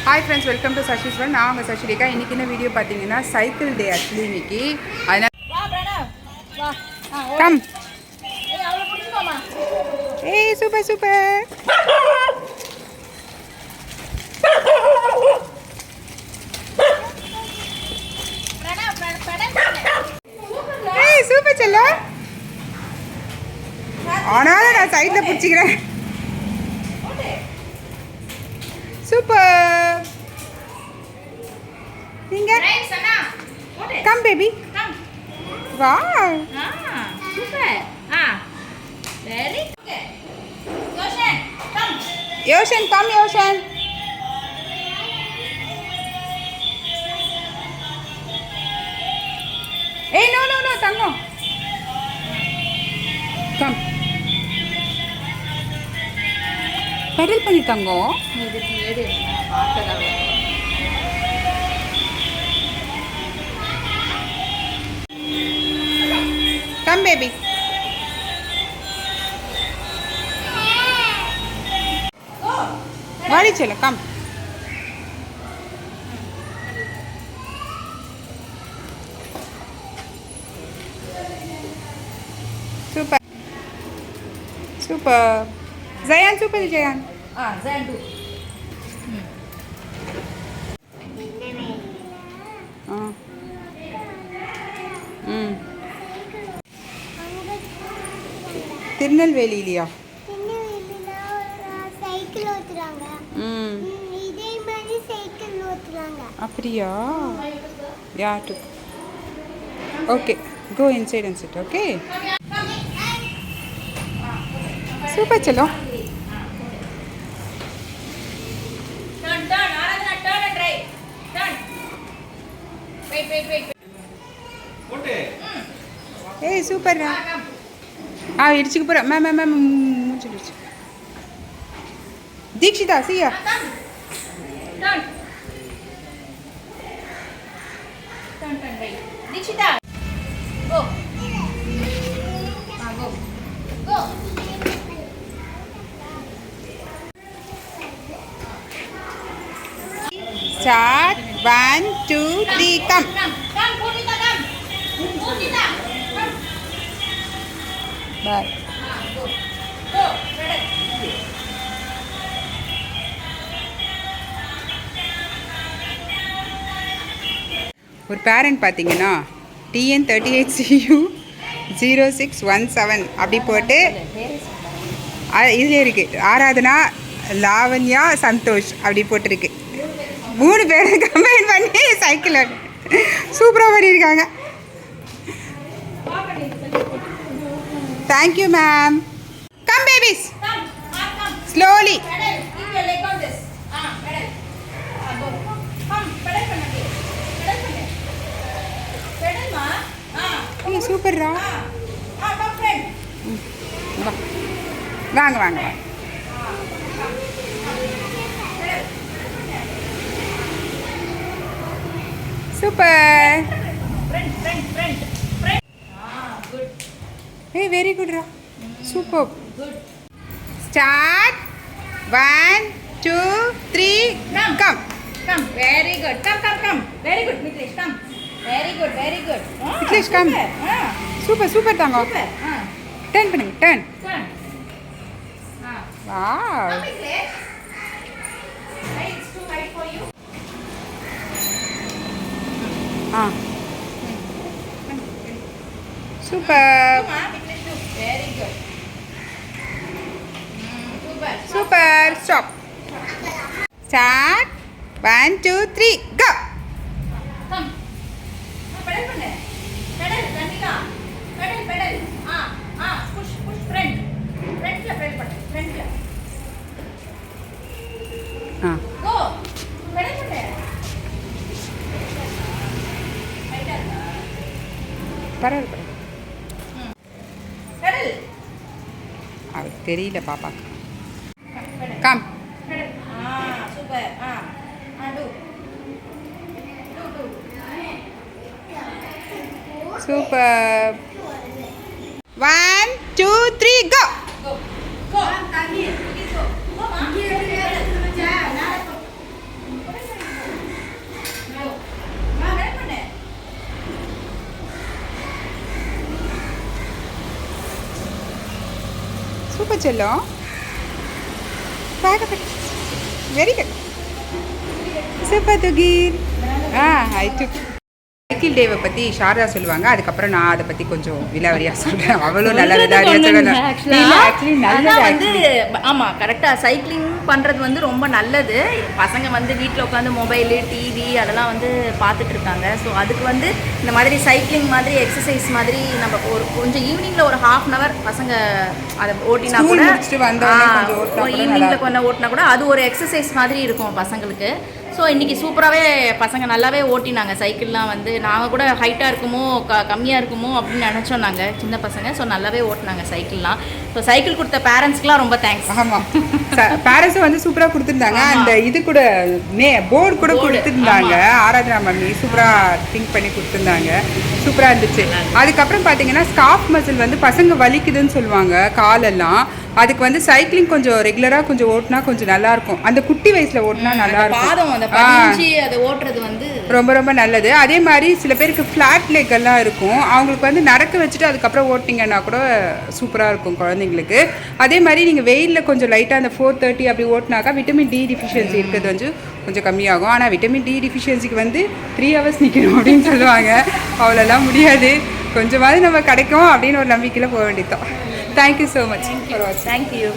Hi friends, welcome to Sashiswaran. நான் உங்கள் சஷிரிக்கா. இன்றைக்கி என்ன வீடியோ பார்த்தீங்கன்னா சைக்கிள் டே ஆக்சுவலி இன்னைக்கு. அதனால் கம் ஏய் சூப்பர் சூப்பர். ஏய் சூப்பர் செல்ல. ஆனாலும் நான் சைடில் பிடிச்சிக்கிறேன். சூப்பர். நீங்க come baby. Wow super. Very okay. Yoshan come Yoshan. ஏய் நோ நோ நோ தங்கம் கம். பெடல் பண்ணி தங்கம். இதுக்கு ஏடு பார்த்ததா கம் பேபி. வாடி செல்ல come. Super super. Jayan super Jayan. ஜான் டு திருநெல்வேலியிலையா? சைக்கிள் ஓட்டுறாங்க. இதே மாதிரி சைக்கிள் ஓட்டுறாங்க. அப்படியா? யா டு okay go inside and sit. Okay super செல்லம். turn Aradhana turn and try turn wait ஓட்டே ஏய் சூப்பர். இடிச்சுக்க போற மேம் மேம் மேம் மூஞ்சிடுச்சு. தீக்ஷிதா சியா turn right dikshita go go Start 1 2 3 come. come Purnita come Bye. go ready ஒரு parent பார்த்தீங்கன்னா TN38CU 0617 அப்படி போட்டு இதில் இருக்குது ஆராதனா லாவண்யா சந்தோஷ் அப்படி போட்டிருக்கு. 3 பேரை கம்பைன் பண்ணி சைக்கிள் சூப்பராக பண்ணியிருக்காங்க. Thank you ma'am. Come babies come slowly. pedal keep your leg on this pedal go come pedal பண்ணு pedal ma ஏய் சூப்பர்ரா. come friend வாங்க வாங்க. சூப்பர். friend good ஏய் வெரி குட்ரா. Super. good start 1 2 3 come. come very good come very good Mitresh come very good Mitresh, come. Super super தாங்க. super turn பண்ணுங்க turn. turn wow come Mitresh right it's too high for you super come Mitresh do very good super super. Stop. Start 1 2 3 go. come pedal பண்ணு pedal கண்டிப்பா pedal push ஃப்ரண்ட்ல pedal பண்ணு ஃப்ரண்ட்ல go pedal பண்ணு ரைட்டா பரவாயில்ல pedal அவருக்கு தெரியல பாப்பாக்கு. pedal come. pedal super do super. 1 2 3 go. go தண்ணி go go மா செல்லம். Very good. சூப்பர் துகீர். ஐ டுக். சைக்கிள் டேவை பற்றி ஷாரதா சொல்லுவாங்க, அதுக்கப்புறம் நான் அதை பற்றி கொஞ்சம் விலாவரியாக சொல்கிறேன். அவளும் நல்ல விதாரியாக சொல்லணும். ஆக்சுவலி நல்லது வந்து ஆமாம், கரெக்டாக சைக்கிளிங் பண்ணுறது வந்து ரொம்ப நல்லது. பசங்க வந்து வீட்டில் உட்காந்து மொபைலு டிவி அதெல்லாம் வந்து பார்த்துட்டு இருக்காங்க. ஸோ அதுக்கு வந்து இந்த மாதிரி சைக்கிளிங் மாதிரி எக்ஸசைஸ் மாதிரி நம்ம ஒரு கொஞ்சம் ஈவினிங்கில் ஒரு ½ பசங்க அதை ஓட்டினா கூட ஈவினிங்கில் கொஞ்சம் ஓட்டினா கூட அது ஒரு எக்ஸசைஸ் மாதிரி இருக்கும் பசங்களுக்கு. ஸோ இன்றைக்கி சூப்பராகவே பசங்க நல்லாவே ஓட்டினாங்க சைக்கிள்லாம். வந்து நாங்கள் கூட ஹைட்டாக இருக்குமோ கம்மியாக இருக்குமோ அப்படின்னு நினச்சோம் நாங்கள் சின்ன பசங்க. ஸோ நல்லாவே ஓட்டினாங்க சைக்கிள்லாம். ஸோ சைக்கிள் கொடுத்த பேரண்ட்ஸ்க்குலாம் ரொம்ப தேங்க்ஸ். ஆமாம், பேரண்ட்ஸும் வந்து சூப்பராக கொடுத்துருந்தாங்க. அந்த இது கூட போர்டு கூட கொடுத்துருந்தாங்க. ஆராதனா மம்மி சூப்பராக திங்க் பண்ணி கொடுத்துருந்தாங்க. சூப்பராக இருந்துச்சு. அதுக்கப்புறம் பார்த்தீங்கன்னா ஸ்காஃப் மசில் வந்து பசங்க வலிக்குதுன்னு சொல்லுவாங்க காலெல்லாம். அதுக்கு வந்து சைக்கிளிங் கொஞ்சம் ரெகுலராக கொஞ்சம் ஓட்டினா கொஞ்சம் நல்லாயிருக்கும். அந்த குட்டி வயசில் ஓட்டினா நல்லாயிருக்கும். அதை ஓட்டுறது வந்து ரொம்ப ரொம்ப நல்லது. அதே மாதிரி சில பேருக்கு ஃப்ளாட் லெக் எல்லாம் இருக்கும், அவங்களுக்கு வந்து நடக்க வச்சுட்டு அதுக்கப்புறம் ஓட்டிங்கன்னா கூட சூப்பராக இருக்கும் குழந்தைங்களுக்கு. அதே மாதிரி நீங்கள் வெயிலில் கொஞ்சம் லைட்டாக அந்த 4:30 அப்படி ஓட்டினாக்கா விட்டமின் டி டிஃபிஷியன்சி இருக்கிறது வந்து கொஞ்சம் கம்மியாகும். ஆனால் விட்டமின் டி டிஃபிஷியன்சிக்கு வந்து 3 hours நிற்கணும் அப்படின்னு சொல்லுவாங்க. அவ்வளோலாம் முடியாது, கொஞ்சமாவது நம்ம கிடைக்கும் அப்படின்னு ஒரு நம்பிக்கையில் போக வேண்டியதான். தேங்க்யூ ஸோ மச் ஃபார் வாட்சிங். தேங்க்யூ.